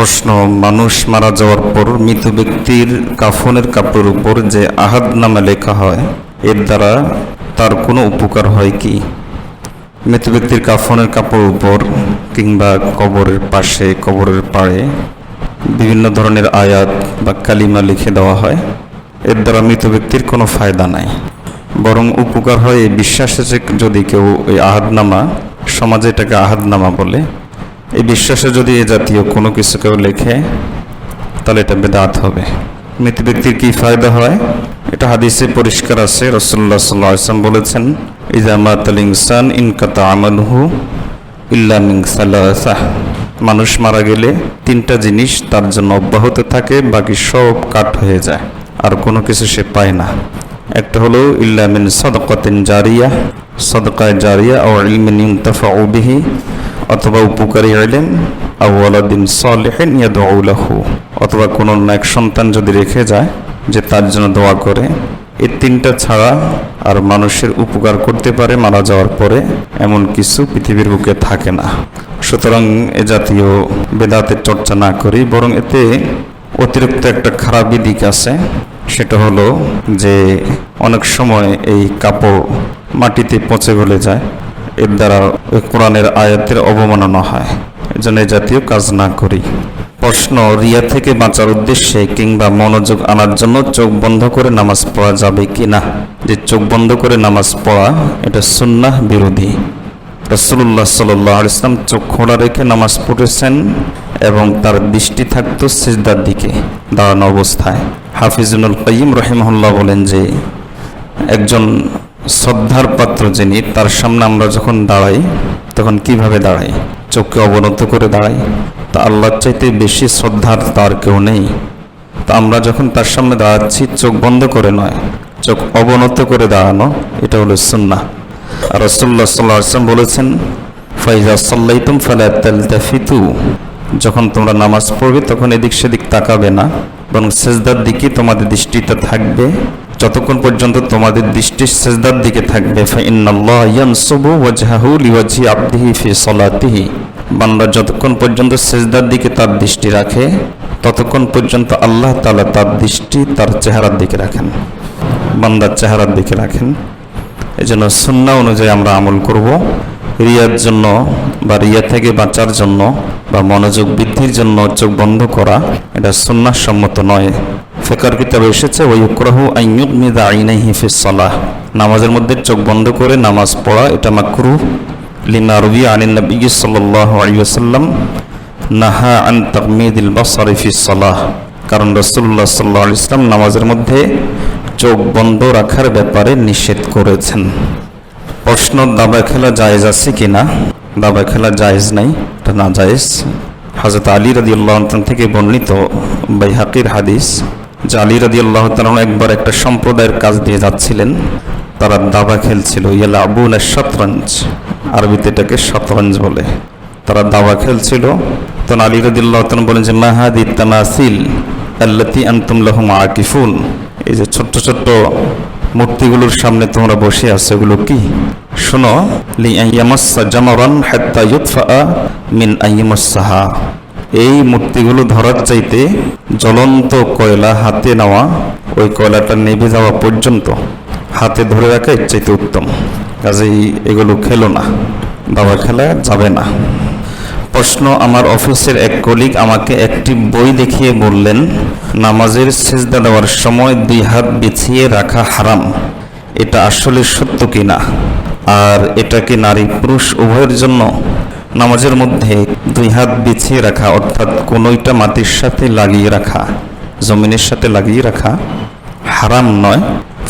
প্রশ্ন, মানুষ মারা যাওয়ার পর মৃত ব্যক্তির কাফনের কাপড়ের উপর যে আহাদনামা লেখা হয় এর দ্বারা তার কোনো উপকার হয় কি? মৃত ব্যক্তির কাফনের কাপড়ের উপর কিংবা কবরের পাশে, কবরের পাড়ে বিভিন্ন ধরনের আয়াত বা কালিমা লিখে দেওয়া হয়। এর দ্বারা মৃত ব্যক্তির কোনো ফায়দা নাই, বরং উপকার হয় এই বিশ্বাসে যে যদি কেউ এই আহাদনামা, সমাজে এটাকে আহাদনামা বলে, এই বিশ্বাসে যদি এ জাতীয় কোনো কিছু কেউ লেখে তাহলে এটা বেদাত হবে। মৃত ব্যক্তির কি ফায়দা হয় এটা হাদিসে পরিষ্কার আছে। রাসূলুল্লাহ সাল্লাল্লাহু আলাইহি ওয়াসাল্লাম বলেছেন, ইযা মাতাল ইনসান ইনকাতা আমালুহু ইল্লা মিন সালাসাহ। মানুষ মারা গেলে তিনটা জিনিস তার জন্য অব্যাহত থাকে, বাকি সব কাট হয়ে যায়, আর কোনো কিছু সে পায় না। একটা হলো ইল্লা মিন সাদাকাতিন জারিয়া, সাদাকায়ে জারিয়া, আও ইলমিন ইউনতাফাউ বিহি, অথবা উপকারী ইলম, আও ওয়ালাদিন সালিহিন ইয়াদউ লাহু, অথবা কোনো নেক সন্তান যদি রেখে যায় যে তার জন্য দোয়া করে। এই তিনটা ছাড়া আর মানুষের উপকার করতে পারে মারা যাওয়ার পরে এমন কিছু পৃথিবীর বুকে থাকে না। সুতরাং এ জাতীয় বেদাতের চর্চা না করি, বরং এতে অতিরিক্ত একটা খারাপই দিক আছে। সেটা হলো যে অনেক সময় এই কাপড় মাটিতে পচে গলে যায়, এর দ্বারা ওই কোরআনের আয়াতের অবমাননা হয়। এজন্য এই জাতীয় কাজ না করি। প্রশ্ন, রিয়া থেকে বাঁচার উদ্দেশ্যে কিংবা মনোযোগ আনার জন্য চোখ বন্ধ করে নামাজ পড়া যাবে কি না? যে চোখ বন্ধ করে নামাজ পড়া এটা সুন্নাহ বিরোধী। রাসূলুল্লাহ সাল্লাল্লাহু আলাইহি ওয়াসাল্লাম চোখ খোলা রেখে নামাজ পড়েছেন এবং তার দৃষ্টি থাকতো সিজদার দিকে দাঁড়ানো অবস্থায়। হাফিজ ইবনুল কাইয়্যিম রাহিমাহুল্লাহ বলেন যে একজন শ্রদ্ধার পাত্র যিনি, তার সামনে আমরা যখন দাঁড়াই তখন কিভাবে দাঁড়াই? চোখকে অবনত করে দাঁড়াই। তা আল্লাহর চাইতে বেশি শ্রদ্ধার তার কেউ নেই। তা আমরা যখন তার সামনে দাঁড়াচ্ছি চোখ বন্ধ করে নয়, চোখ অবনত করে দাঁড়ানো, এটা হলো সুন্নাহ। আর রাসূলুল্লাহ সাল্লাল্লাহু আলাইহি ওয়াসাল্লাম বলেছেন, ফাইজা সাল্লাইতুম ফালা তালতাফিতু, যখন তোমরা নামাজ পড়বে তখন এদিক সেদিক তাকাবে না, বরং সিজদার দিকে তোমাদের দৃষ্টিটা থাকবে। যতক্ষণ পর্যন্ত তোমাদের দৃষ্টি সিজদার দিকে থাকবে, ফাইন্নাল্লাহ ইয়ানসুবু ওয়াজহাহু লিওয়াজহি আবদিহি ফি সালাতিহি, বান্দা যতক্ষণ পর্যন্ত সিজদার দিকে তার দৃষ্টি রাখে ততক্ষণ পর্যন্ত আল্লাহ তাআলা তার দৃষ্টি তার চেহারার দিকে রাখেন, বান্দার চেহারার দিকে রাখেন। এজন্য সুন্নাহ অনুযায়ী আমরা আমল করব। রিয়ার জন্য বা রিয়া থেকে বাঁচার জন্য বা মনোযোগ বৃদ্ধির জন্য চোখ বন্ধ করা এটা সুন্নাহ সম্মত নয়। ফিকহের কিতাবে এসেছে, ওয়ায়ুকরাহু আন ইউগমিদা আইনাইহি ফিস সালাহ, নামাজের মধ্যে চোখ বন্ধ করে নামাজ পড়া এটা মাকরুহ। লিমা রুবিয়া আনিন নবী সাল্লাল্লাহু আলাইহি ওয়াসাল্লাম নাহা আন তাগমিদিল বাসারি ফিস সালাহ, কারণ রাসূলুল্লাহ সাল্লাল্লাহু আলাইহি ওয়াসাল্লাম নামাজের মধ্যে চোখ বন্ধ রাখার ব্যাপারে নিষেধ করেছেন। প্রশ্ন, দাবা খেলা জায়েজ আছে কিনা? দাবা খেলা জায়েজ নাই, এটা না জায়েজ। হযরত আলী রাদিয়াল্লাহু আনহু থেকে বর্ণিত বাইহাকির হাদিস যে আলী রাদিয়াল্লাহু তাআলা একবার একটা সম্প্রদায়ের কাজ দিয়ে যাচ্ছিলেন, তারা দাবা খেলছিল। ইয়ালাবুনা শাতরাঞ্জ, আরবিতে এটাকে শতরঞ্জ বলে। তারা দাবা খেলছিল। তখন আলী রাদিয়াল্লাহু তাআলা বলেন যে মা হাদিহি তামাসিল আল্লাতী আনতুম লাহুম আকিফুন, এই যে ছোট্ট ছোট্ট মূর্তিগুলোর সামনে তোমরা বসে আছো এগুলো কি? শোনো, লিআইয়ামাসসা জামারান হাত্তা ইউতফা মিন আইয়ামাসসাহা, এই মূর্তিগুলো ধরার চাইতে জ্বলন্ত কয়লা হাতে নেওয়া, ওই কয়লাটা নেভে যাওয়া পর্যন্ত হাতে ধরে রাখা এর চাইতে উত্তম। কাজেই এগুলো খেলো না, দাবা খেলা যাবে না। প্রশ্ন, আমার অফিসের এক কলিগ আমাকে একটি বই দেখিয়ে বললেন নামাজের সিজদা দেওয়ার সময় দুই হাত বিছিয়ে রাখা হারাম, এটা আসলে সত্য কিনা? আর এটা কি নারী পুরুষ উভয়ের জন্য? নামাজের মধ্যে দুই হাত বিছিয়ে রাখা অর্থাৎ কোনোইটা মাটির সাথে লাগিয়ে রাখা, জমিনের সাথে লাগিয়ে রাখা হারাম নয়।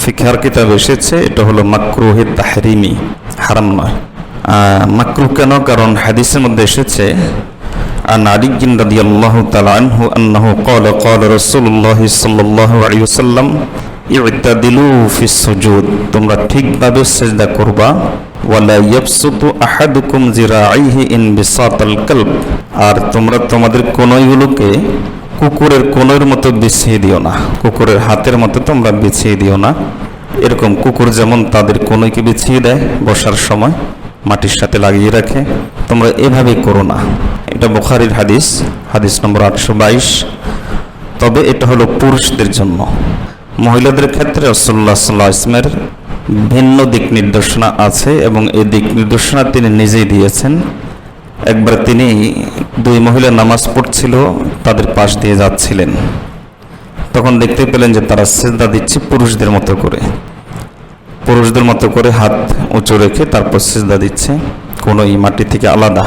ফিকহের কিতাবে এসেছে এটা হলো মাকরুহে তাহরিমি, হারাম নয়। মাকরুহ কেন? কারণ হাদিসের মধ্যে এসেছে আন আলী রাদিয়াল্লাহু তাআলা আনহু আন্নাহু ক্বালা ক্বালা রাসূলুল্লাহ সাল্লাল্লাহু আলাইহি ওয়াসাল্লাম ইউতাদিলু ফিস সুজুদ, তোমরা ঠিকভাবে সিজদা করবা। ওয়ালা ইয়াবসুতু আহাদুকুম যিরাইহি ইনবিসাতাল কলব, আর তোমরা তোমাদের কোনইগুলোকে কুকুরের কোনের মতো বিছিয়ে দিও না, কুকুরের হাতের মতো তোমরা বিছিয়ে দিও না। এরকম কুকুর যেমন তাদের কোনইকে বিছিয়ে দেয় বসার সময়, মাটির সাথে লাগিয়ে রাখে, তোমরা এভাবে করো না। এটা বুখারীর হাদিস। হাদিস নম্বর 822। তবে এটা হলো পুরুষদের জন্য। মহিলাদের ক্ষেত্রে রাসূলুল্লাহ সাল্লাল্লাহু আলাইহি ওয়াসাল্লামের ভিন্ন দিক নির্দেশনা আছে এবং এই দিক নির্দেশনা তিনি নিজেই দিয়েছেন। একবার তিনি দুই মহিলা নামাজ পড়ছিল, তাদের পাশ দিয়ে যাচ্ছিলেন, তখন দেখতে পেলেন যে তারা সিজদা দিচ্ছে পুরুষদের মতো করে হাত উঁচু রেখে তারপর সিজদা দিচ্ছে, কোনো মাটি থেকে আলাদা।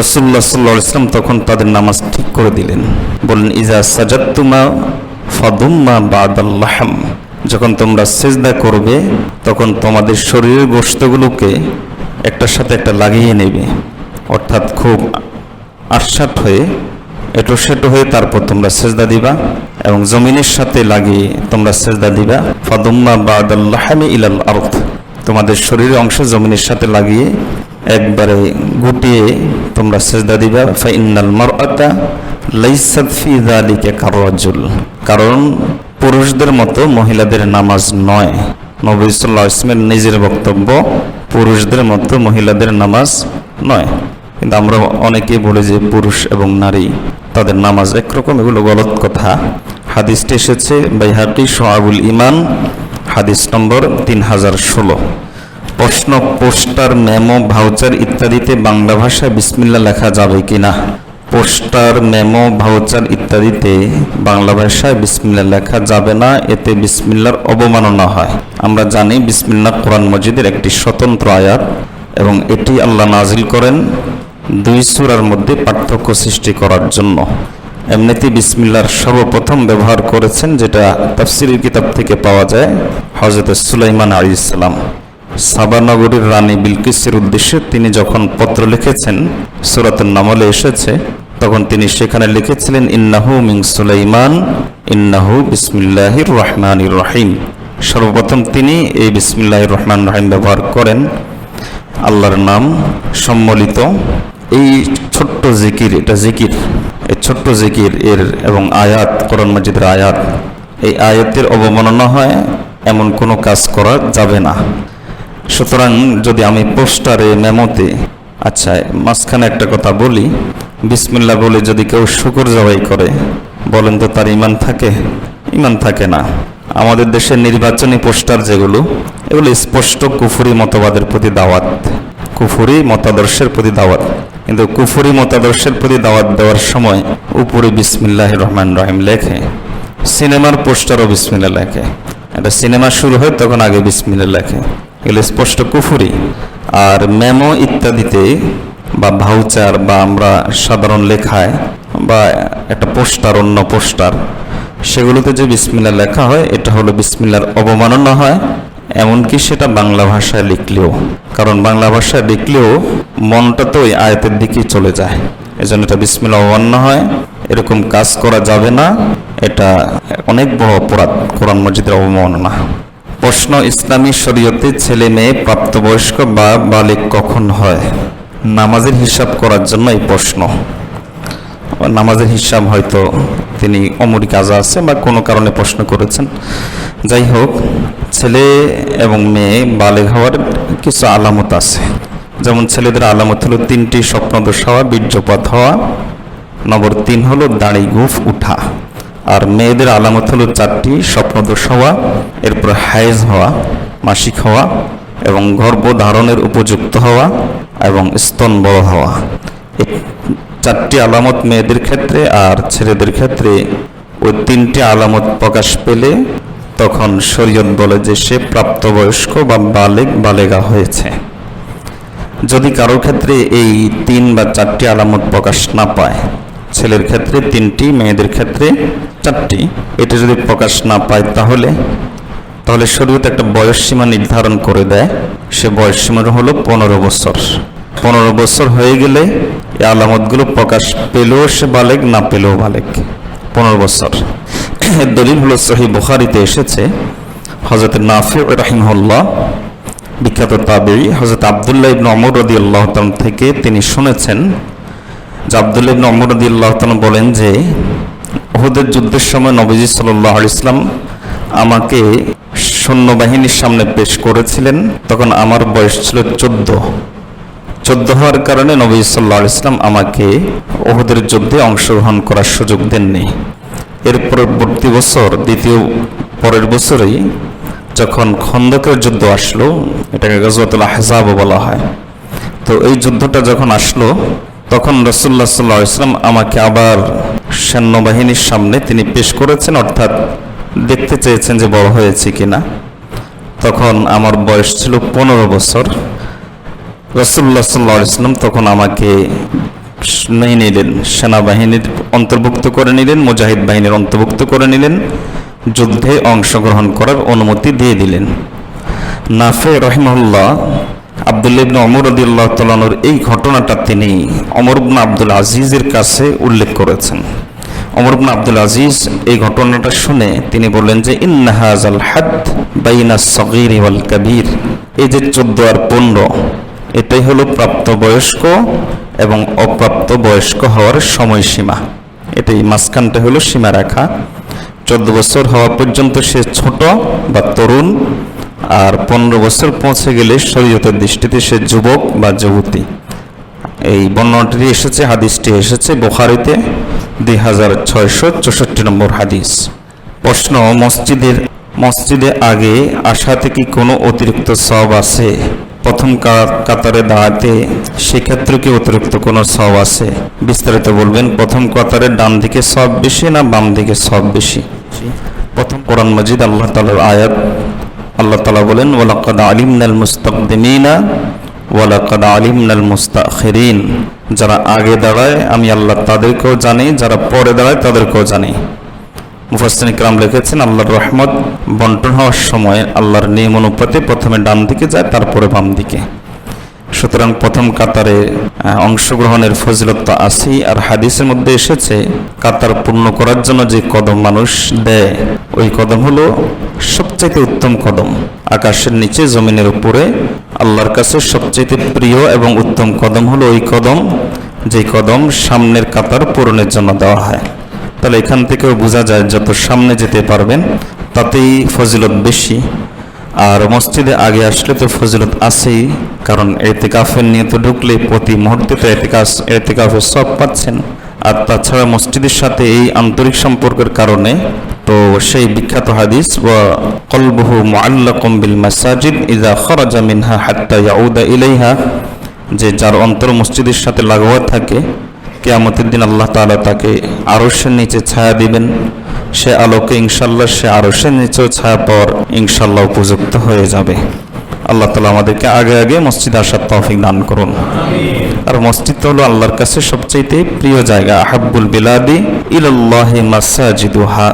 রাসূলুল্লাহ সাল্লাল্লাহু আলাইহি ওয়াসাল্লাম তখন তাদের নামাজ ঠিক করে দিলেন, বললেন ইজা সাজাদতুমা ফাদুম্মা বাদাল লাহম, যখন তোমরা সিজদা করবে তখন তোমাদের শরীরের গোশতগুলোকে একটার সাথে একটা লাগিয়ে নেবে, অর্থাৎ খুব আটসাট হয়ে এঁটো হয়ে তারপর তোমরা সিজদা দিবা এবং জমিনের সাথে লাগিয়ে তোমরা সিজদা দিবা। ফাদুম্মা বাদাল লাহমি ইলাল আরদ, তোমাদের শরীরের অংশ জমিনের সাথে লাগিয়ে একবারে গুটিয়ে তোমরা সিজদা দিবা। ফাইন্নাল মারআতা লাইসাত ফি যালিকা কাররাজুল, কারণ পুরুষদের মতো মহিলাদের নামাজ নয়। নবী সাল্লাল্লাহু আলাইহি ওয়াসাল্লামের নিজের বক্তব্য, পুরুষদের মতো মহিলাদের নামাজ নয়। কিন্তু আমরা অনেকেই বলি যে পুরুষ এবং নারী তাদের নামাজ একরকম, এগুলো গলত কথা। হাদিসটি এসেছে বাইহাকি শুআবুল ঈমান হাদিস নম্বর 3016। প্রশ্ন, পোস্টার, মেমো, ভাউচার ইত্যাদিতে বাংলা ভাষায় বিসমিল্লাহ লেখা যাবে কিনা? পোস্টার, মেমো, ভাউচার ইত্যাদিতে বাংলা ভাষায় বিসমিল্লাহ লেখা যাবে না, এতে বিসমিল্লাহর অবমাননা হয়। আমরা জানি বিসমিল্লাহ কোরআন মজিদের একটি স্বতন্ত্র আয়াত এবং এটি আল্লাহ নাজিল করেন দুই সূরার মধ্যে পার্থক্য সৃষ্টি করার জন্য। এমনিতে বিসমিল্লাহর সর্বপ্রথম ব্যবহার করেছেন, যেটা তাফসীরের কিতাব থেকে পাওয়া যায়, হযরত সুলাইমান আলাইহিস সালাম। সাবা নগরীর রানী বিলকিসের উদ্দেশ্যে তিনি যখন পত্র লিখেছেন, সূরাতুন নামলে এসেছে, তখন তিনি সেখানে লিখেছিলেন ইন্নাহু মিন সুলাইমান ইন্নাহু বিসমিল্লাহির রহমানির রহিম। সর্বপ্রথম তিনি এই বিসমিল্লাহির রহমানির রহিম ব্যবহার করেন, আল্লাহর নাম সম্মিলিত। এই ছোট্ট জিকির, এটা জিকির, এই ছোট্ট জিকির এর এবং আয়াত, কোরআন মাজিদের আয়াত, এই আয়াতের অবমাননা হয় এমন কোনো কাজ করা যাবে না। সুতরাং যদি আমি পোস্টারে, মেমোতে, আচ্ছা মাঝখানে একটা কথা বলি, বিসমিল্লাহ বলে যদি কেউ শুকর জবাই করে, বলেন তো তার ঈমান থাকে? ঈমান থাকে না। আমাদের দেশের নির্বাচনী পোস্টার যেগুলো, এগুলো স্পষ্ট কুফরি মতবাদের প্রতি দাওয়াত, কুফরি মতাদর্শের প্রতি দাওয়াত। কিন্তু কুফরি মতাদর্শের প্রতি দাওয়াত দেওয়ার সময় উপরে বিসমিল্লাহির রহমানির রহিম লেখে। সিনেমার পোস্টারও বিসমিল্লাহ লেখে, একটা সিনেমা শুরু হয় তখন আগে বিসমিল্লাহ লেখে, এগুলো স্পষ্ট কুফরি। আর মেমো ইত্যাদিতে বা ভাউচার বা আমরা সাধারণ লেখায় বা একটা পোস্টার, অন্য পোস্টার, সেগুলোতে যে বিসমিল্লাহ লেখা হয়, এটা হলো বিসমিল্লাহর অবমাননা হয়, এমনকি সেটা বাংলা ভাষায় লিখলেও। কারণ বাংলা ভাষায় লিখলেও মনটা তো ওই আয়াতের দিকেই চলে যায়, এজন্য এটা বিসমিল্লাহ অবমাননা হয়। এরকম কাজ করা যাবে না, এটা অনেক বড় অপরাধ, কোরআন মাজিদের অবমাননা। প্রশ্ন, ইসলামী শরীয়তে ছেলে মেয়ে প্রাপ্তবয়স্ক বা বালিগ কখন হয়? নামাজের হিসাব করার জন্য এই প্রশ্ন। নামাজের হিসাব হয়তো তিনি অমরি কাজা আছে বা কোনো কারণে প্রশ্ন করেছেন। যাই হোক, ছেলে এবং মেয়ে বালেগ হওয়ার কিছু আলামত আছে। যেমন ছেলেদের আলামত হলো 3টি: স্বপ্নদোষ হওয়া, বীর্যপাত হওয়া, নম্বর 3 হলো দাড়ি গোঁফ উঠা। আর মেয়েদের আলামত হলো 4টি: স্বপ্নদোষ হওয়া, এরপর হায়েজ হওয়া, মাসিক হওয়া এবং গর্ভধারণের উপযুক্ত হওয়া এবং স্তন বড় হওয়া। এই 4টি আলামত মেয়েদের ক্ষেত্রে, আর ছেলেদের ক্ষেত্রে ওই 3টি আলামত প্রকাশ পেলে তখন শরীয়ত বলে যে সে প্রাপ্তবয়স্ক বা বালেগা হয়েছে। যদি কারোর ক্ষেত্রে এই 3 বা 4টি আলামত প্রকাশ না পায়, ছেলের ক্ষেত্রে 3টি, মেয়েদের ক্ষেত্রে 4টি, এটা যদি প্রকাশ না পায় তাহলে শরীয়ত একটা বয়স সীমা নির্ধারণ করে দেয়। সে বয়স সীমাটা হলো 15 বছর। 15 বছর হয়ে গেলে এই আলামতগুলো প্রকাশ পেলেও সে বালেগ, না পেলেও বালেগ। 15 বছর। এর দলিল হলো সহিহ বুখারীতে এসেছে, হযরত নাফি রাহিমাহুল্লাহ, বিখ্যাত তাবেঈ, হযরত আব্দুল্লাহ ইবনে ওমর রাদিয়াল্লাহু তাআলা থেকে তিনি শুনেছেন যে আব্দুল্লাহ ইবনে ওমর রাদিয়াল্লাহু তাআলা বলেন যে উহুদের যুদ্ধের সময় নবীজি সাল্লাল্লাহু আলাইহি ওয়াসাল্লাম আমাকে সৈন্যবাহিনীর সামনে পেশ করেছিলেন। তখন আমার বয়স ছিল 14। 14 হওয়ার কারণে নবী সাল্লাল্লাহু আলাইহি ওয়াসাল্লাম আমাকে উহুদের যুদ্ধে অংশগ্রহণ করার সুযোগ দেননি। এর পরবর্তী বছর পরের বছরেই যখন খন্দকের যুদ্ধ আসলো, এটাকে গাজওয়াতুল আহজাব বলা হয়, তো এই যুদ্ধটা যখন আসলো তখন রাসূলুল্লাহ সাল্লাল্লাহু আলাইহি ওয়াসাল্লাম আমাকে আবার সৈন্যবাহিনীর সামনে তিনি পেশ করেছেন, অর্থাৎ দেখতে চেয়েছেন যে বড় হয়েছে কিনা। তখন আমার বয়স ছিল 15 বছর। রাসূলুল্লাহ সাল্লাল্লাহু আলাইহি ওয়াসাল্লাম তখন আমাকে নিয়ে নিলেন, সেনাবাহিনীর অন্তর্ভুক্ত করে নিলেন, মুজাহিদ বাহিনীর অন্তর্ভুক্ত করে নিলেন, যুদ্ধে অংশগ্রহণ করার অনুমতি দিয়ে দিলেন। নাফে রাহিমাহুল্লাহ আব্দুল্লাহ ইবনে ওমর রাদিয়াল্লাহু তাআলা আনহুর এই ঘটনাটা তিনি ওমর ইবনে আব্দুল আজিজের কাছে উল্লেখ করেছেন। ওমর ইবনে আব্দুল আজিজ এই ঘটনাটা শুনে তিনি বললেন যে ইন্না হাযাল হাদ বাইনা আস-সাগীর ওয়াল কাবীর, এই যে 14 আর 15 এটাই হলো প্রাপ্তবয়স্ক এবং অপ্রাপ্ত বয়স্ক হওয়ার সময়সীমা। এটাই মাঝখানটা হলো সীমারেখা। 14 বছর হওয়া পর্যন্ত সে ছোট বা তরুণ, আর 15 বছর পৌঁছে গেলে শরীয়তের দৃষ্টিতে সে যুবক বা যুবতী। এই বর্ণনাটি এসেছে, হাদিসটি এসেছে বুখারীতে 2664 নম্বর হাদিস। প্রশ্ন, মসজিদে আগে আসাতে কি কোনো অতিরিক্ত সওয়াব আছে? প্রথম কাতারে দাঁড়াতে সেক্ষেত্রে কি অতিরিক্ত কোনো সওয়াব আছে? বিস্তারিত বলবেন। প্রথম কাতারের ডান দিকে সওয়াব বেশি না বাম দিকে সওয়াব বেশি? প্রথম কোরআন মাজিদ আল্লাহ তাআলার আয়াত, আল্লাহ তাআলা বলেন ওয়ালাকাদ আলিমনাল মুস্তাকদিমিনা ওয়ালাকাদ আলিমনাল মুস্তাখিরিন, যারা আগে দাঁড়ায় আমি আল্লাহ তাদেরকেও জানি, যারা পরে দাঁড়ায় তাদেরকেও জানি। মুফাসসিরিন ইকরাম লিখেছেন আল্লাহর রহমত বন্টন হওয়ার সময় আল্লাহর নিয়ম অনুপাতে প্রথমে ডান দিকে যায়, তারপরে বাম দিকে। সুতরাং প্রথম কাতারে অংশগ্রহণের ফজিলত তো আছেই। আর হাদিসের মধ্যে এসেছে কাতার পূর্ণ করার জন্য যে কদম মানুষ দেয় ওই কদম হলো সবচাইতে উত্তম কদম। আকাশের নিচে জমিনের উপরে আল্লাহর কাছে সবচাইতে প্রিয় এবং উত্তম কদম হলো ওই কদম যে কদম সামনের কাতার পূরণের জন্য দেওয়া হয়। তাহলে এখান থেকেও বোঝা যায় যত সামনে যেতে পারবেন তাতেই ফজিলত বেশি। আর মসজিদে আগে আসলে তো ফজিলত আছেই, কারণ ইতিকাফের নিয়তে ঢুকলে প্রতি মুহূর্তে তো ইতিকাফের সওয়াব পাচ্ছেন। আর তাছাড়া মসজিদের সাথে এই আন্তরিক সম্পর্কের কারণে তো সেই বিখ্যাত হাদিস ওয়া কলবুহু মুআল্লাকুম বিল মাসাজিদ ইযা খারাজা মিনহা হাত্তা ইয়াউদা ইলাইহা, যে যার অন্তর মসজিদের সাথে লাগোয়া থাকে কিয়ামতের দিন আল্লাহ তাআলা তাকে আরশের নিচে ছায়া দিবেন। সে আলোকে ইনশাআল্লাহ সে আরশের নিচেও ছায়া পাওয়ার ইনশাআল্লাহ উপযুক্ত হয়ে যাবে। আল্লাহ তাআলা আমাদেরকে আগে আগে মসজিদে আসার তৌফিক দান করুন। আর মসজিদ হলো আল্লাহর কাছে সবচেয়ে প্রিয় জায়গা। আহাব্বুল বিলাদি ইলাল্লাহি মাসাজিদুহা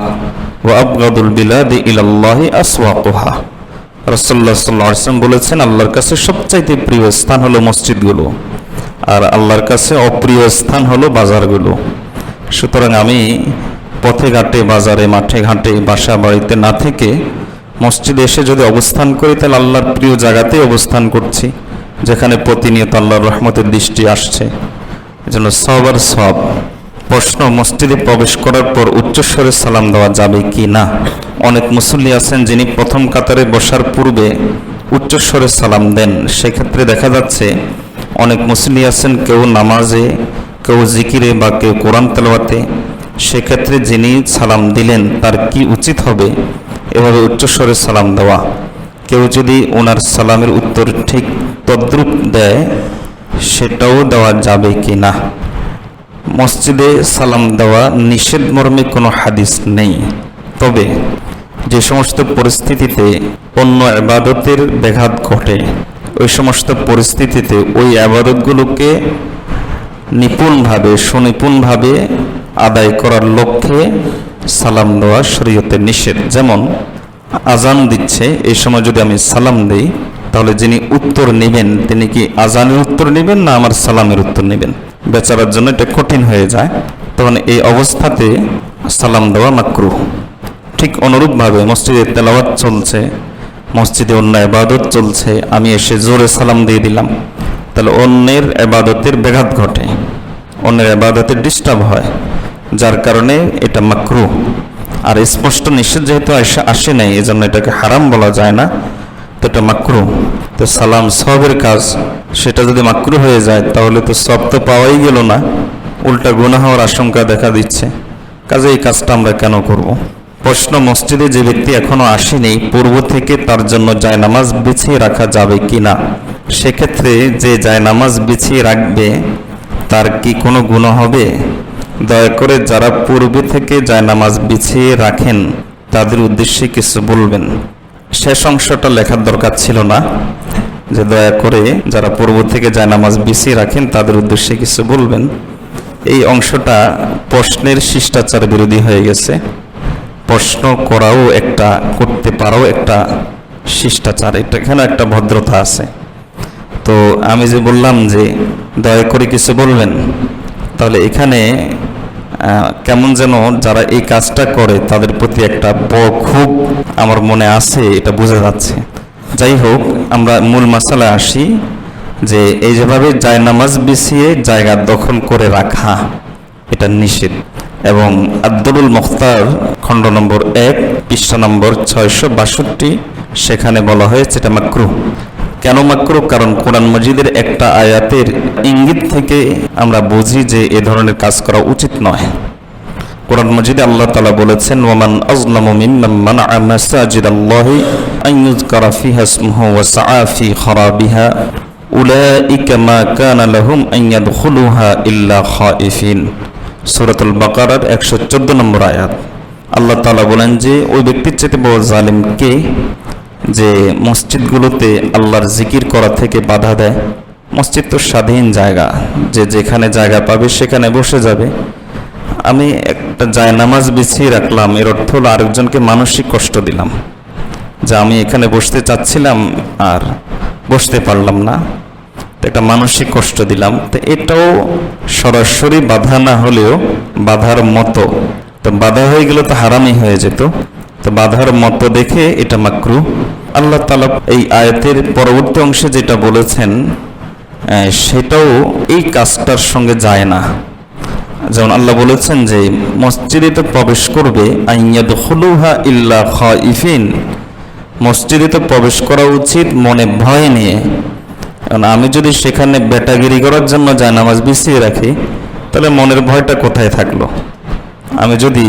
ওয়া আবগাদুল বিলাদি ইলাল্লাহি আসওয়াকুহা। রাসূলুল্লাহ সাল্লাল্লাহু আলাইহি ওয়াসাল্লাম বলেছেন আল্লাহর কাছে সবচেয়ে প্রিয় স্থান হলো মসজিদগুলো, আর আল্লাহর কাছে অপ্রিয় স্থান হলো বাজারগুলো। সুতরাং আমি পথে ঘাটে, বাজারে, মাঠে ঘাটে, বাসা বাড়িতে না থেকে মসজিদে এসে যদি অবস্থান করি তাহলে আল্লাহর প্রিয় জায়গাতেই অবস্থান করছি, যেখানে প্রতিনিয়ত আল্লাহর রহমতের দৃষ্টি আসছে। এজন্য সওয়াব আর সওয়াব। প্রশ্ন, মসজিদে প্রবেশ করার পর উচ্চস্বরে সালাম দেওয়া যাবে কি না? অনেক মুসল্লি আছেন যিনি প্রথম কাতারে বসার পূর্বে উচ্চস্বরে সালাম দেন। সেক্ষেত্রে দেখা যাচ্ছে অনেক মুসল্লি আছেন কেউ নামাজে, কেউ জিকিরে বা কেউ কোরআন তেলাওয়াতে। সেক্ষেত্রে যিনি সালাম দিলেন তার কি উচিত হবে? এভাবে উচ্চস্বরে সালাম দেওয়া। কেউ যদি ওনার সালামের উত্তর ঠিক তদ্রূপ দেয় সেটাও দেওয়া যাবে কি না? মসজিদে সালাম দেওয়া নিষেধ মর্মে কোনো হাদিস নেই, তবে যে সমস্ত পরিস্থিতিতে অন্য ইবাদতের ব্যাঘাত ঘটে ওই সমস্ত পরিস্থিতিতে ওই ইবাদতগুলোকে নিপুণভাবে সুনিপুণভাবে আদায় করার লক্ষ্যে সালাম দেওয়া শরীয়তের নিষেধ। যেমন আজান দিচ্ছে, এই সময় যদি আমি সালাম দেই তাহলে যিনি উত্তর নেবেন তিনি কি আজানের উত্তর নেবেন না আমার সালামের উত্তর নেবেন? বেচারার জন্য এটা কঠিন হয়ে যায়। তখন এই অবস্থাতে সালাম দেওয়া মাকরুহ। ঠিক অনুরূপভাবে মসজিদে তেলাওয়াত চলছে, মসজিদে অন্য ইবাদত চলছে, আমি এসে জোরে সালাম দিয়ে দিলাম, তাহলে অন্যের ইবাদতের ব্যাঘাত ঘটে, অন্যের ইবাদতের ডিস্টার্ব হয়, যার কারণে এটা মাকরুহ। আর স্পষ্ট নিষেধ যেহেতু আসে নাই এজন্য এটাকে হারাম বলা যায় না, তো এটা মাকরুহ। তো সালাম সওয়াবের কাজ, সেটা যদি মাকরু হয়ে যায় তাহলে তো সব তো পাওয়াই গেল না, উল্টা গুনাহ হওয়ার আশঙ্কা দেখা দিচ্ছে। কাজে এই কাজটা আমরা কেন করব? প্রশ্ন, মসজিদে যে ব্যক্তি এখনো আসেনি, পূর্ব থেকে তার জন্য জায়নামাজ বিছিয়ে রাখা যাবে কিনা? সেক্ষেত্রে যে জায়নামাজ বিছিয়ে রাখবে তার কি কোনো গুনাহ হবে? দয়া করে যারা পূর্বে থেকে জায়নামাজ বিছিয়ে রাখেন তাদের উদ্দেশ্যে কিছু বলবেন। শেষ অংশটা লেখার দরকার ছিল না, যে দয়া করে যারা পূর্ব থেকে জায়নামাজ বিছিয়ে রাখেন তাদের উদ্দেশ্যে কিছু বলবেন। এই অংশটা প্রশ্নের শিষ্টাচার বিরোধী হয়ে গেছে। প্রশ্ন করাও একটা, করতে পারাও একটা শিষ্টাচার, এটা এখানে একটা ভদ্রতা আছে। তো আমি যে বললাম যে দয়া করে কিছু বলবেন, তাহলে এখানে কেমন যেন যারা এই কাজটা করে তাদের প্রতি একটা ক্ষোভ আমার মনে আছে, এটা বোঝা যাচ্ছে। যাই হোক, আমরা মূল মাসালায় আসি, যে এই যেভাবে জায়নামাজ বিছিয়ে জায়গা দখল করে রাখা এটা নিষেধ। এবং আব্দুল মুখতার খণ্ড নম্বর 1 পৃষ্ঠা নম্বর 662 সেখানে বলা হয়েছে এটা মাকরুহ। কেন মাকরুহ? কারণ কোরআন মাজিদের একটা আয়াতের ইঙ্গিত থেকে আমরা বুঝি যে এ ধরনের কাজ করা উচিত নয়। কোরআন মাজিদে আল্লাহ তাআলা বলেছেন, ওয়ামান আযলামু মিম্মান মানাআ মাসাজিদাল্লাহি আন ইউযকারা ফিহা ইসমুহু ওয়া সাআ ফি খারাবিহা উলাইকা মা কানা লাহুম আন ইয়াদখুলুহা ইল্লা খাইফিন। সূরাতুল বাকারার 114 নম্বর আয়াত। আল্লাহ তাআলা বলেন যে ওই ব্যক্তির চেয়ে বড় জালিম কে, যে মসজিদগুলোতে আল্লাহর জিকির করা থেকে বাধা দেয়। মসজিদ তো স্বাধীন জায়গা, যে যেখানে জায়গা পাবে সেখানে বসে যাবে। আমি একটা জায়নামাজ বিছিয়ে রাখলাম, এর অর্থ হলো আরেকজনকে মানসিক কষ্ট দিলাম, যে আমি এখানে বসতে চাচ্ছিলাম আর বসতে পারলাম না, একটা মানসিক কষ্ট দিলাম। তো এটাও সরাসরি বাধা না হলেও বাধার মতো, তো বাধা হয়ে গেলে তো হারামই হয়ে যেত। তো বাধার মতো দেখে এটা মাকরুহ। আল্লাহ তাআলা এই আয়াতের পরবর্তী অংশে যেটা বলেছেন সেটাও এই কাজটার সঙ্গে যায় না। যেমন আল্লাহ বলেছেন যে মসজিদে তো প্রবেশ করবে আইয়াদখুলুহা ইল্লা খাইফিন, মসজিদে তো প্রবেশ করা উচিত মনে ভয় নিয়ে। কারণ আমি যদি সেখানে বেটাগিরি করার জন্য জায়নামাজ বিছিয়ে রাখি, তাহলে মনের ভয়টা কোথায় থাকলো? আমি যদি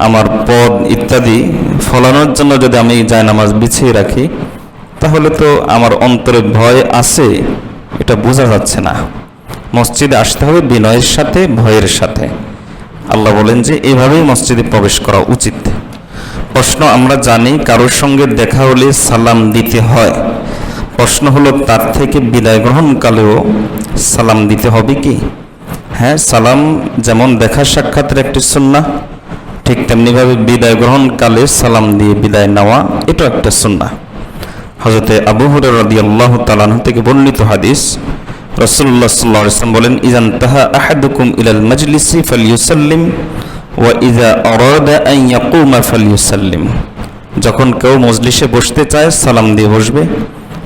আমার পদ ইত্যাদি ফলানোর জন্য যদি আমি জায়নামাজ বিছিয়ে রাখি, তাহলে তো আমার অন্তরে ভয় আছে, এটা বোঝা যাচ্ছে না। মসজিদে আসতে হবে বিনয়ের সাথে, ভয়ের সাথে। আল্লাহ বলেন যে এভাবেই মসজিদে প্রবেশ করা উচিত। প্রশ্ন, আমরা জানি কারোর সঙ্গে দেখা হলে সালাম দিতে হয়। প্রশ্ন হলো তার থেকে বিদায় গ্রহণকালেও সালাম দিতে হবে কি? হ্যাঁ, সালাম যেমন দেখা সাক্ষাতের একটি সুন্নাহ, ঠিক তেমনিভাবে বিদায় গ্রহণকালে সালাম দিয়ে বিদায় নেওয়া এটা একটা সুন্নাহ। হযরতে আবু হুরায়রা রাদিয়াল্লাহু তাআলা আনহু থেকে বর্ণিত হাদিস, রাসূলুল্লাহ সাল্লাল্লাহু আলাইহি ওয়াসাল্লাম বলেন, ইযা ইনতাহা আহাদুকুম ইলাল মাজলিসি ফালইউসাল্লিম ওয়া ইযা আরাদা আন ইয়াকুমা ফালইউসাল্লিম। যখন কেউ মজলিসে বসতে চায় সালাম দিয়ে বসবে,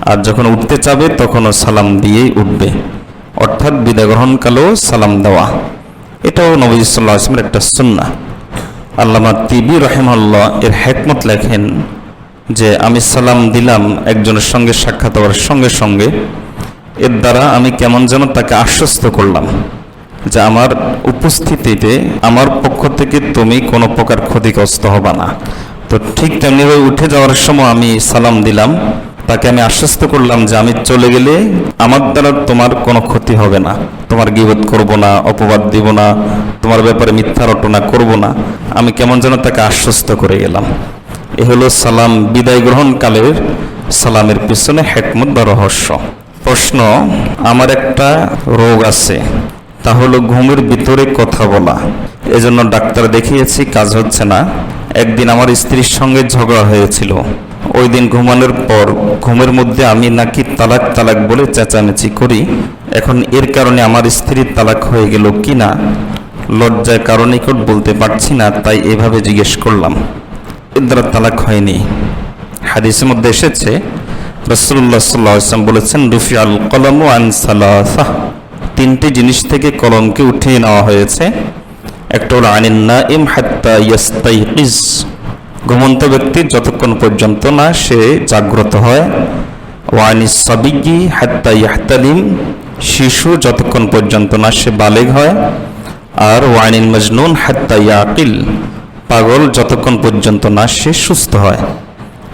আর যখন উঠতে চাবে তখনও সালাম দিয়েই উঠবে। অর্থাৎ বিদায় গ্রহণকালেও সালাম দেওয়া, এটাও নবী সাল্লাল্লাহু আলাইহি ওয়াসাল্লামের একটা সুন্নাহ। আল্লামা তিবি রাহিমাহুল্লাহ এর হিকমত লেখেন যে আমি সালাম দিলাম একজনের সঙ্গে সাক্ষাৎ হওয়ার সঙ্গে সঙ্গে, এর দ্বারা আমি কেমন যেন তাকে আশ্বস্ত করলাম যে আমার উপস্থিতিতে আমার পক্ষ থেকে তুমি কোনো প্রকার ক্ষতিগ্রস্ত হবা না। তো ঠিক তেমনিভাবে উঠে যাওয়ার সময় আমি সালাম দিলাম, তাকে আমি আশ্বস্ত করলাম যে আমি চলে গেলে আমার দ্বারা তোমার কোনো ক্ষতি হবে না, তোমার গীবত করব না, অপবাদ দিব না, তোমার ব্যাপারে মিথ্যা রটনা করব না। আমি কেমন যেন তাকে আশ্বস্ত করে গেলাম। এ হলো সালাম বিদায় গ্রহণকালের সালামের পিছনে হিকমত বা রহস্য। প্রশ্ন, আমার একটা রোগ আছে, তা হলো ঘুমের ভিতরে কথা বলা। এজন্য ডাক্তার দেখিয়েছি, কাজ হচ্ছে না। একদিন আমার স্ত্রীর সঙ্গে ঝগড়া হয়েছিল। ওই দিন ঘুমানোর পর ঘুমের মধ্যে আমি নাকি তালাক তালাক বলে চেঁচামেচি করি। এখন এর কারণে আমার স্ত্রীর তালাক হয়ে গেল কিনা লজ্জায় কারো নিকট বলতে পারছি না, তাই এভাবে জিজ্ঞেস করলাম। এর দ্বারা তালাক হয়নি। হাদিসের মধ্যে এসেছে রাসূলুল্লাহ সাল্লাল্লাহু আলাইহি ওয়াসাল্লাম বলেছেন, রুফিআল কলামু আন সালাসা, তিনটি জিনিস থেকে কলমকে উঠিয়ে নেওয়া হয়েছে। একটা হলো আনিন নাইম হাত্তা ইয়াস্তাইকিজ, ঘুমন্ত ব্যক্তি যতক্ষণ পর্যন্ত না সে জাগ্রত হয়। ওয়ানিস সাবিয়্যি হাত্তা ইয়াহতালিম, শিশু যতক্ষণ পর্যন্ত না সে বালেগ হয়, আর ওয়ানিল মাজনুন হাত্তা ইয়াকিল, পাগল যতক্ষণ পর্যন্ত না সে সুস্থ হয়।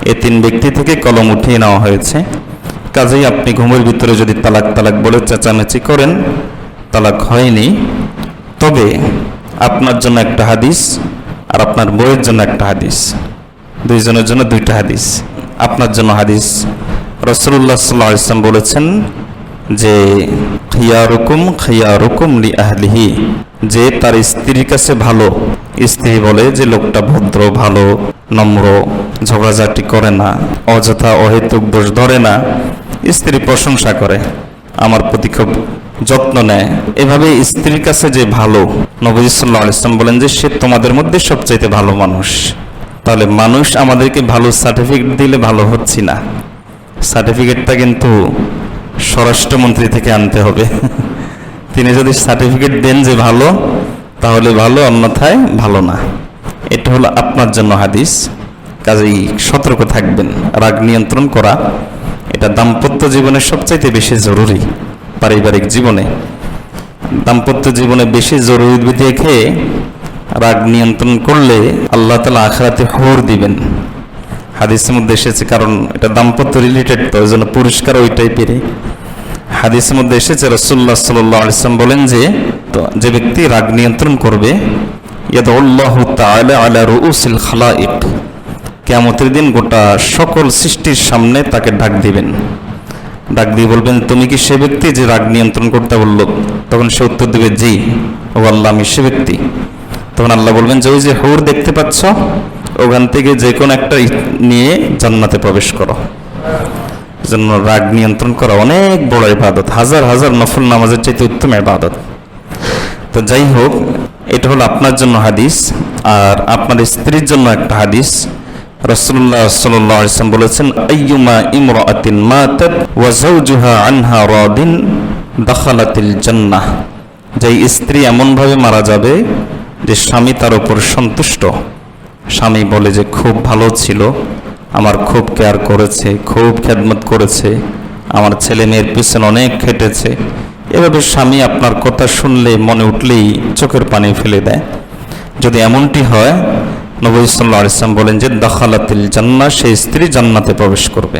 এই তিন ব্যক্তি থেকে কলম উঠিয়ে নেওয়া হয়েছে। কাজেই আপনি ঘুমের ভিতরে যদি তালাক তালাক বলে চেঁচামেচি করেন, তালাক হয়নি। তবে আপনার জন্য একটা হাদিস আর আপনার বউয়ের জন্য একটা হাদিস, দুইজনের জন্য দুইটা হাদিস। আপনার জন্য হাদিস, রাসূলুল্লাহ সাল্লাল্লাহু আলাইহি ওয়াসাল্লাম বলেছেন যে খিয়ারুকুম লি আহলিহি, যে তার স্ত্রীর কাছে ভালো। স্ত্রী বলে যে লোকটা ভদ্র, ভালো, নম্র, ঝগড়াঝাটি করে না, অযথা অহেতুক দোষ ধরে না, স্ত্রী প্রশংসা করে, আমার প্রতি খুব যত্ন নেয়। এভাবে স্ত্রীর কাছে যে ভালো, নবী সাল্লাল্লাহু আলাইহি ওয়াসাল্লাম বলেন যে সে তোমাদের মধ্যে সবচাইতে ভালো মানুষ। তাহলে মানুষ আমাদেরকে ভালো সার্টিফিকেট দিলে ভালো হচ্ছি না, সার্টিফিকেটটা কিন্তু স্বরাষ্ট্রমন্ত্রী থেকে আনতে হবে। তিনি যদি সার্টিফিকেট দেন যে ভালো, তাহলে ভালো, অন্যথায় ভালো না। এটা হলো আপনার জন্য হাদিস। কাজেই সতর্ক থাকবেন। রাগ নিয়ন্ত্রণ করা এটা দাম্পত্য জীবনে সবচাইতে বেশি জরুরি। পারিবারিক জীবনে, দাম্পত্য জীবনে বেশি জরুরি দেখে রাগ নিয়ন্ত্রণ করলে আল্লাহ তাআলা আখিরাতে হুর দিবেন। হাদিসের মধ্যে এসেছে, কারণ এটা দাম্পত্য রিলেটেড, তো ওই জন্য পুরস্কার ওই টাইপেরই। হাদিসের মধ্যে এসেছে, রাসূলুল্লাহ সাল্লাল্লাহু আলাইহি ওয়াসাল্লাম বলেন যে ব্যক্তি রাগ নিয়ন্ত্রণ করবে, ইয়াদউল্লাহু তাআলা আলা রুউসিল খালাইক, কিয়ামতের দিন গোটা সকল সৃষ্টির সামনে তাকে ডাক দিবেন। ডাক দিয়ে বলবেন, তুমি কি সে ব্যক্তি যে রাগ নিয়ন্ত্রণ করতে বলল? তখন সে উত্তর দেবে, জি ও আল্লাহ, আমি সে ব্যক্তি। তখন আল্লাহ বলবেন যে ওই যে হুর দেখতে পাচ্ছ, ওখান থেকে যে কোনো একটা নিয়ে জান্নাতে প্রবেশ করো। জন্য রাগ নিয়ন্ত্রণ করা অনেক বড় ইবাদত, হাজার হাজার নফল নামাজের চাইতে উত্তম ইবাদত। তো যাই হোক, এটা হলো আপনার জন্য হাদিস। আর আপনার স্ত্রীর জন্য একটা হাদিস। রাসূলুল্লাহ সাল্লাল্লাহু আলাইহি ওয়াসাল্লাম বলেছেন, আইয়ুমা ইমরাআতিন মাতাত ওয়া যাওজুহা আনহা রাদিন দাখালাতিল জান্নাহ, যে স্ত্রী এমনভাবে মারা যাবে যে স্বামী তার উপর সন্তুষ্ট। স্বামী বলে যে খুব ভালো ছিল, আমার খুব কেয়ার করেছে, খুব খেদমত করেছে, আমার ছেলে মেয়ের পিছনে অনেক খেটেছে। এভাবে স্বামী আপনার কথা শুনলে, মনে উঠলেই চোখের পানি ফেলে দেয়। যদি এমনটি হয়, নবী সাল্লাল্লাহু আলাইহি ওয়াসাল্লাম বলেন যে দাখালাতিল জান্নাহ, সেই স্ত্রী জান্নাতে প্রবেশ করবে।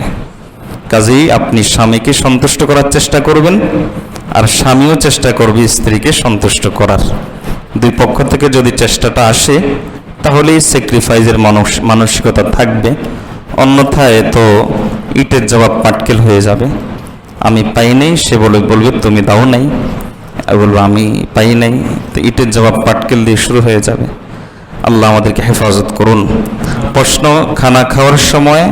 কাজেই আপনি স্বামীকে সন্তুষ্ট করার চেষ্টা করবেন, আর স্বামীও চেষ্টা করবে স্ত্রীকে সন্তুষ্ট করার। দুই পক্ষ থেকে যদি চেষ্টাটা আসে, তাহলেই স্যাক্রিফাইসের মানসিকতা থাকবে। অন্যথায় তো ইটের জবাব পাটকেল হয়ে যাবে। আমি পাই নাই, সে বলবে তুমি দাও নাই, বলবো আমি পাই নাই, তো ইটের জবাব পাটকেল দিয়ে শুরু হয়ে যাবে। আল্লাহ আমাদেরকে হেফাজত করুন। প্রশ্ন, খানা খাওয়ার সময়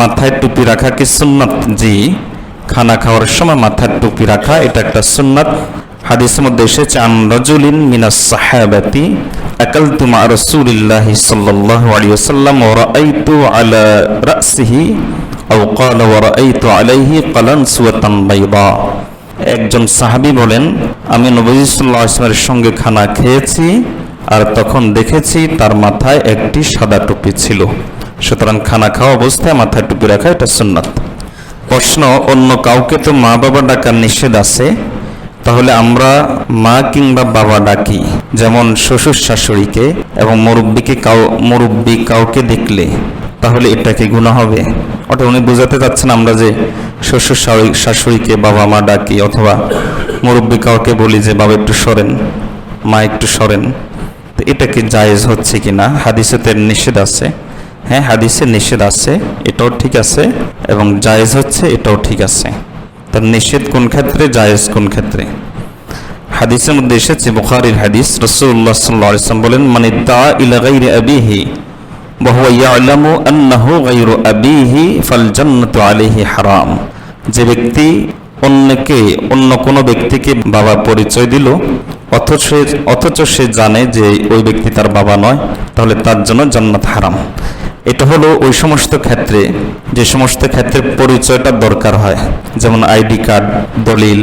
মাথায় টুপি রাখা কি সুন্নাত? জি, খানা খাওয়ার সময় মাথায় টুপি রাখা এটা একটা সুন্নাত। হাদিসের মধ্যে এসেছে, আন রাজুলিন মিনাস সাহাবাতি আকালতু মা রাসূলিল্লাহি সাল্লাল্লাহু আলাইহি ওয়াসাল্লাম ওয়া রাআইতু আলা রাসিহি আও ক্বালা ওয়া রাআইতু আলাইহি কালানসুওয়াতান বাইদা। একজন সাহাবী বলেন, আমি নবী সাল্লাল্লাহু আলাইহি ওয়াসাল্লামের সঙ্গে খানা খেয়েছি, আর তখন দেখেছি তার মাথায় একটি সাদা টুপি ছিল। সুতরাং খানা খাওয়া অবস্থায় মাথায় টুপি রাখা এটা সুন্নাত। প্রশ্ন, অন্য কাউকে তো মা বাবা ডাকার নিষেধ আছে, তাহলে আমরা মা কিংবা বাবা ডাকি, যেমন শ্বশুর শাশুড়িকে, এবং মুরব্বী কাউকে দেখলে, তাহলে এটা কি গুনাহ হবে? ওটা উনি বোঝাতে চাচ্ছেন আমরা যে শ্বশুর শাশুড়িকে বাবা মা ডাকি, অথবা মুরব্বী কাউকে বলি যে বাবা একটু সরেন, মা একটু সরেন, তো এটা কি জায়েজ হচ্ছে কিনা? হাদিসে এর নিষেধ আছে। হ্যাঁ, হাদিসে নিষেধ আছে, এটাও ঠিক আছে, এবং জায়েজ হচ্ছে, এটাও ঠিক আছে। তার নিষেধ কোন ক্ষেত্রে, জায়েজ কোন ক্ষেত্রে? হাদিসের মধ্যে এসেছে, বুখারীর হাদিস, রাসূলুল্লাহ সাল্লাল্লাহু আলাইহি ওয়াসাল্লাম বলেন, মান ইদ্দা ইলা গায়রি আবিহি ওয়া হুয়া ইয়ালামু আন্নাহু গায়রু আবিহি ফাল জান্নাতু আলাইহি হারাম। যে ব্যক্তি অন্য কোনো ব্যক্তিকে বাবা পরিচয় দিল, অথচ সে জানে যে ওই ব্যক্তি তার বাবা নয়, তাহলে তার জন্য জান্নাত হারাম। এটা হলো ওই সমস্ত ক্ষেত্রে, যে সমস্ত ক্ষেত্রে পরিচয়টা দরকার হয়, যেমন আইডি কার্ড, দলিল,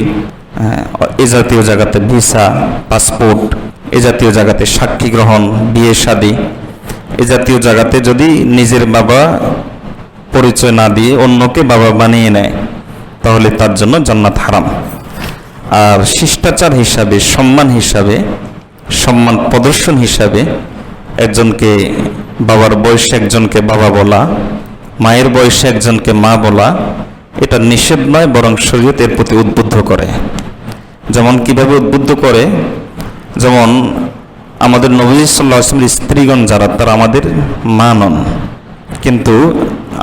এ জাতীয় জায়গাতে ভিসা, পাসপোর্ট, এ জাতীয় জায়গাতে সাক্ষী গ্রহণ, বিয়ে শাদী, এ জাতীয় জায়গাতে যদি নিজের বাবা পরিচয় না দিয়ে অন্যকে বাবা বানিয়ে নেয়, তাহলে তার জন্য জান্নাত হারাম। আর শিষ্টাচার হিসাবে, সম্মান হিসাবে, সম্মান প্রদর্শন হিসাবে একজনকে বাবার বয়সে একজনকে বাবা বলা, মায়ের বয়সে একজনকে মা বলা, এটা নিষেধ নয়, বরং শরীয়ত এর প্রতি উদ্বুদ্ধ করে। যেমন কিভাবে উদ্বুদ্ধ করে, যেমন আমাদের নবী সাল্লাল্লাহু আলাইহি ওয়াসাল্লামের স্ত্রীগণ যারা, তারা আমাদের মা নন, কিন্তু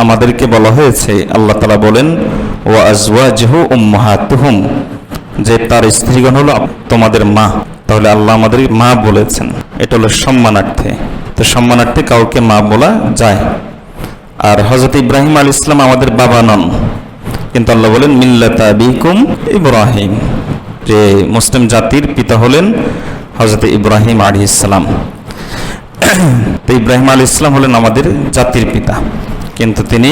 আমাদেরকে বলা হয়েছে, আল্লাহ তাআলা বলেন ওয়া আজওয়াজুহু উম্মাহাতুহুম, যে তার স্ত্রীগণ হলো তোমাদের মা। তাহলে আল্লাহ আমাদের মা বলেছেন, এটা হলো সম্মানার্থে। তো সম্মানার্থে কাউকে মা বলা যায়। আর হযরত ইব্রাহিম আলাইহিস সালাম আমাদের বাবা নন, কিন্তু আল্লাহ বলেন মিল্লাতা আবিকুম ইব্রাহিম, যে মুসলিম জাতির পিতা হলেন হযরত ইব্রাহিম আলাইহিস সালাম। তো ইব্রাহিম আলাইহিস সালাম হলেন আমাদের জাতির পিতা, কিন্তু তিনি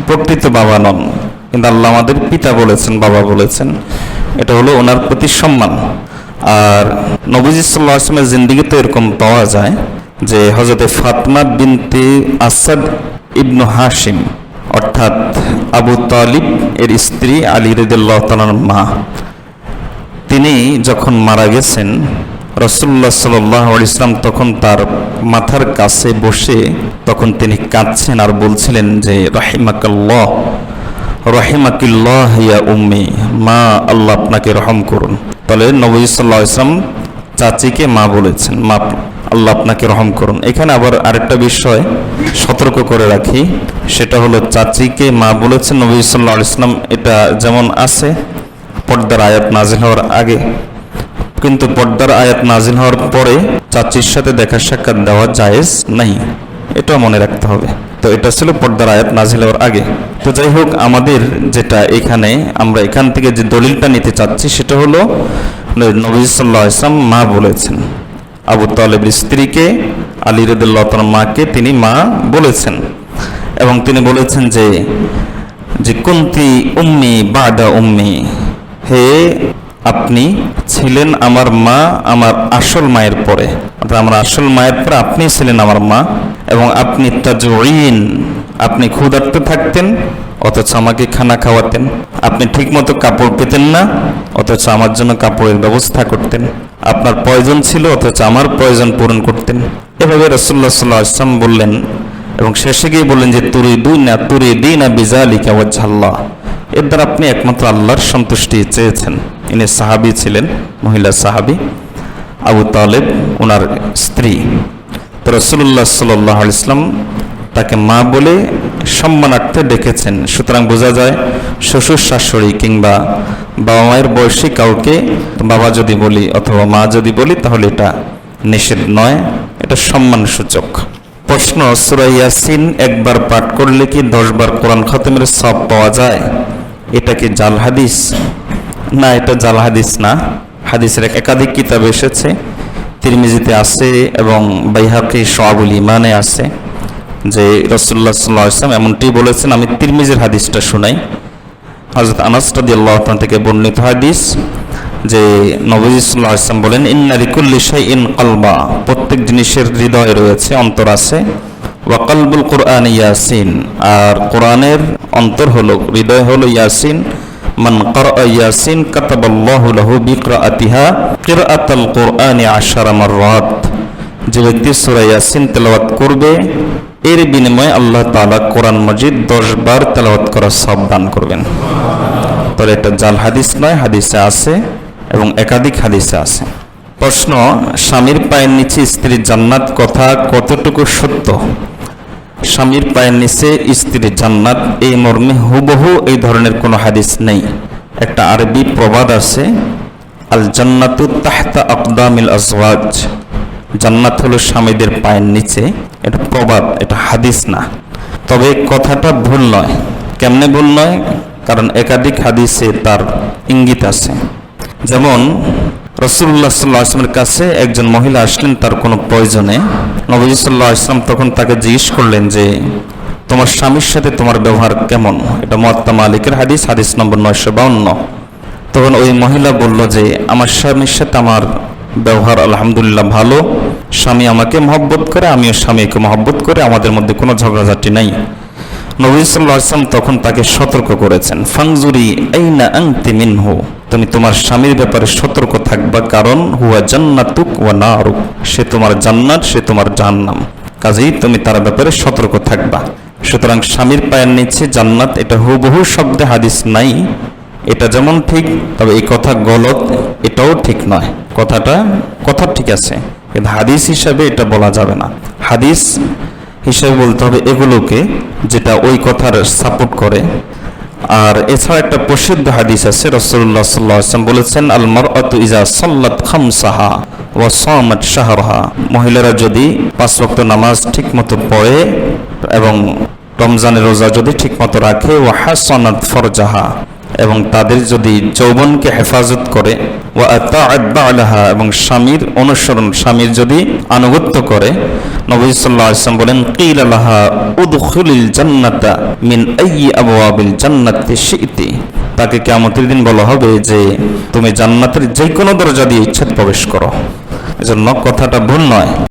প্রকৃত বাবা নন, কিন্তু আল্লাহ আমাদের পিতা বলেছেন, বাবা বলেছেন। এটা হলো ওনার প্রতি সম্মান। আর নবীজি সাল্লাল্লাহু আলাইহি ওয়াসাল্লামের জিন্দেগিতে এরকম পাওয়া যায় যে হযরত ফাতিমা বিনতে আসাদ ইবনু হাশিম, অর্থাৎ আবু তালিব এর স্ত্রী, আলী রাদিয়াল্লাহু তাআলার মা, তিনি যখন মারা গেছেন, রাসূলুল্লাহ সাল্লাল্লাহু আলাইহি ওয়াসাল্লাম তখন তার মাথার কাছে বসে তখন তিনি কাঁদছেন আর বলছিলেন যে রাহিমাকাল্লাহ, রাহিমাকিল্লাহ ইয়া উম্মি, মা আল্লাহ আপনাকে রহম করুন। তাহলে নবী সাল্লাল্লাহু আলাইহি ওয়াসাল্লাম চাচিকে মা বলেছেন, মা আল্লাহ আপনাকে রহম করুন। এখানে আবার আরেকটা বিষয় সতর্ক করে রাখি, সেটা হলো চাচিকে মা বলেছেন নবী সাল্লাল্লাহু আলাইহি ওয়াসাল্লাম, এটা যেমন আছে পর্দার আয়াত নাজিল হওয়ার আগে, কিন্তু পর্দার আয়াত নাজিল হওয়ার পরে চাচির সাথে দেখা সাক্ষাৎ দেওয়া জায়েজ নাই, এটাও মনে রাখতে হবে। তো এটা ছিল পর্দার আয়াত নাজিল হওয়ার আগে। তো যাই হোক, আমাদের যেটা এখানে আমরা এখান থেকে যে দলিলটা নিতে চাচ্ছি সেটা হলো নবী সাল্লাল্লাহু আলাইহি ওয়াসাল্লাম মা বলেছেন, আবু তালেবের স্ত্রীকে, আলী রাদিয়াল্লাহু তাআলার মাকে তিনি মা বলেছেন। এবং তিনি বলেছেন যে কুনতি উম্মি বাদা উম্মি, হে আপনি ছিলেন আমার মা আমার আসল মায়ের পরে, অর্থাৎ আমার আসল মায়ের পরে আপনি ছিলেন আমার মা। এবং আপনি তাজউইন, আপনি ক্ষুধার্ত থাকতেন অথচ আমাকে খানা খাওয়াতেন। আপনি ঠিকমতো কাপড় পেতেন না অথচ আমার জন্য কাপড়ের ব্যবস্থা করতেন। আপনার প্রয়োজন ছিল অথচ আমার প্রয়োজন পূরণ করতেন। এভাবে রাসূলুল্লাহ সাল্লাল্লাহু আলাইহি ওয়াসাল্লাম বললেন এবং শেষে গিয়ে বললেন যে তুরিদুনা বিযালিকা ওয়াজহাল্লাহ, এর দ্বারা আপনি একমাত্র আল্লাহর সন্তুষ্টি চেয়েছেন। ইনি সাহাবী ছিলেন, মহিলা সাহাবী, আবু তালেব ওনার স্ত্রী। তো রাসূলুল্লাহ সাল্লাল্লাহু আলাইহি ওয়াসাল্লাম তাকে মা বলে সম্মানার্থে ডেকেছেন। সুতরাং বোঝা যায় শ্বশুর শাশুড়ি কিংবা বাবা মায়ের বয়সী কাউকে বাবা যদি বলি অথবা মা যদি বলি তাহলে এটা নিষেধ নয়, এটা সম্মানসূচক। প্রশ্ন, সূরা ইয়াসিন একবার পাঠ করলে কি 10 বার কোরআন খতমের সওয়াব পাওয়া যায়? এটা কি জাল হাদিস? না, এটা জাল হাদিস না। হাদিসের একাধিক কিতাবে এসেছে, তিরমিজিতে আছে এবং বাইহাকি শুআবুল ঈমানে আছে যে রাসূলুল্লাহ সাল্লাল্লাহু আলাইহি ওয়াসাল্লাম এমনটি বলেছেন। আমি তিরমিজির হাদিসটা শোনাই। হযরত আনাস রাদিয়াল্লাহু তাআলা থেকে বর্ণিত হাদিস যে নবী সাল্লাল্লাহু আলাইহি ওয়াসাল্লাম বলেন ইন্না লিকুল্লি শাইইন কলবা, প্রত্যেক জিনিসের হৃদয় রয়েছে, অন্তর আছে। ওয়া কলবুল কুরআন ইয়াসিন, আর কোরআনের অন্তর হলো, হৃদয় হলো ইয়াসিন। মান ক্বারা ইয়াসিন কাতাবাল্লাহু লাহু বিকরাআতিহা কিরাআতাল কুরআনি 10 মাররাত, যে ব্যক্তি সূরা ইয়াসিন তেলাওয়াত করবে এর বিনিময়ে আল্লাহ তাআলা কোরআন মাজিদ 10 বার তেলাওয়াত করার সওয়াব দান করবেন। তবে এটা জাল হাদিস নয়, হাদিসে আছে এবং একাধিক হাদিসে আছে। প্রশ্ন, স্বামীর পায়ের নিচে স্ত্রীর জান্নাত কথা কতটুকু সত্য? স্বামীর পায়ের নিচে স্ত্রীর জান্নাত এই মর্মে হুবহু এই ধরনের কোনো হাদিস নেই। একটা আরবি প্রবাদ আছে, আল জান্নাতু তাহতা আকদামিল আজওয়াজ, জান্নাত হলো স্বামীদের পায়ের নিচে। এটা প্রবাদ, এটা হাদিস না। তবে কথাটা ভুল নয়। কেমনে ভুল নয়? কারণ একাধিক হাদিসে তার ইঙ্গিত আছে। যেমন রাসূলুল্লাহ সাল্লাল্লাহু আলাইহি ওয়াসাল্লামের কাছে একজন মহিলা আসলেন তার কোনো প্রয়োজনে। নবী সাল্লাল্লাহু আলাইহি ওয়াসাল্লাম তখন তাকে জিজ্ঞেস করলেন যে তোমার স্বামীর সাথে তোমার ব্যবহার কেমন? এটা মুয়াত্তা মালিকের হাদিস, হাদিস নম্বর 952। তখন ওই মহিলা বলল যে আমার স্বামীর সাথে আমার ব্যবহার আলহামদুলিল্লাহ ভালো, স্বামী আমাকে মহব্বত করে, আমিও স্বামীকে মহব্বত করে, আমাদের মধ্যে কোনো ঝগড়াঝাটি নাই। নবী সাল্লাল্লাহু আলাইহি ওয়াসাল্লাম তখন তাকে সতর্ক করেছেন, ফাংজুরি আইনা আনতি মিনহু, তুমি তোমার স্বামীর ব্যাপারে সতর্ক থাকবা, কারণ হুয়া জান্নাতুক ওয়া নারুক, সে তোমার জান্নাত, সে তোমার জাহান্নাম, কাজেই তুমি তার ব্যাপারে সতর্ক থাকবা। সুতরাং স্বামীর পায়ের নিচে জান্নাত, এটা হুবহু শব্দে হাদিস নাই, এটা যেমন ঠিক, তবে এই কথা গলত, এটাও ঠিক নয়। কথা ঠিক আছে, কিন্তু হাদিস হিসাবে এটা বলা যাবে না। হাদিস হিসাবে বলতে হবে এগুলোকে যেটা ওই কথার সাপোর্ট করে। আর এছাড়া একটা প্রসিদ্ধ হাদিস আছে, রাসূলুল্লাহ সাল্লাল্লাহু আলাইহি ওয়াসাল্লাম বলেছেন, আল মারআতু ইযা সাল্লাত খামসাহা ওয়া সামাত শাহরাহা, মহিলারা যদি 5 ওয়াক্ত নামাজ ঠিকমতো পড়ে এবং রমজানের রোজা যদি ঠিকমতো রাখে, ওয়া হাসানাত ফরজাহা, এবং তাদের যদি যৌবনকে হেফাজত করে, ওয়া আতাআত বা'লাহা, এবং স্বামীর অনুসরণ, স্বামীর যদি আনুগত্য করে, নবী সাল্লাল্লাহু আলাইহি ওয়াসাল্লাম বলেন, কিলা লাহা উদখুলিল জান্নাতা মিন আইয়ি আবওয়াবিল জান্নাতি শি'তি, তাকে কিয়ামতের দিন বলা হবে যে তুমি জান্নাতের যে কোনো দরজা দিয়ে ইচ্ছা প্রবেশ করো। এজন্য কথাটা ভুল নয়।